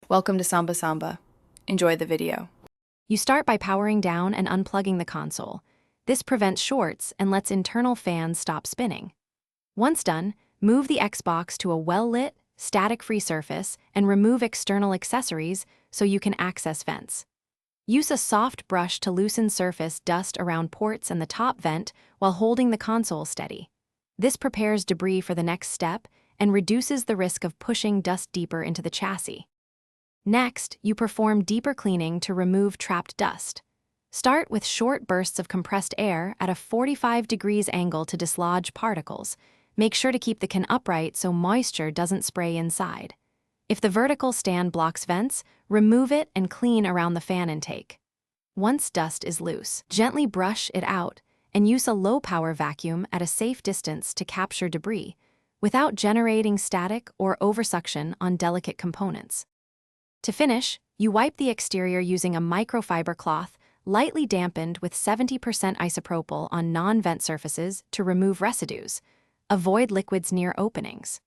Welcome to Samba Samba. Enjoy the video. You start by powering down and unplugging the console. This prevents shorts and lets internal fans stop spinning. Once done, move the Xbox to a well-lit, static-free surface and remove external accessories so you can access vents. Use a soft brush to loosen surface dust around ports and the top vent while holding the console steady. This prepares debris for the next step and reduces the risk of pushing dust deeper into the chassis. Next, you perform deeper cleaning to remove trapped dust. Start with short bursts of compressed air at a 45 degrees angle to dislodge particles. Make sure to keep the can upright so moisture doesn't spray inside. If the vertical stand blocks vents, remove it and clean around the fan intake. Once dust is loose, gently brush it out and use a low-power vacuum at a safe distance to capture debris, without generating static or oversuction on delicate components. To finish, you wipe the exterior using a microfiber cloth, lightly dampened with 70% isopropyl on non-vent surfaces to remove residues. Avoid liquids near openings.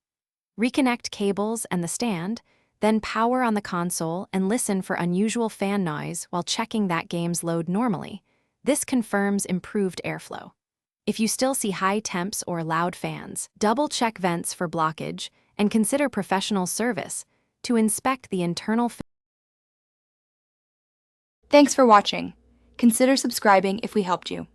Reconnect cables and the stand, then power on the console and listen for unusual fan noise while checking that games load normally. This confirms improved airflow. If you still see high temps or loud fans, double-check vents for blockage and consider professional service to inspect the internal. Thanks for watching. Consider subscribing if we helped you.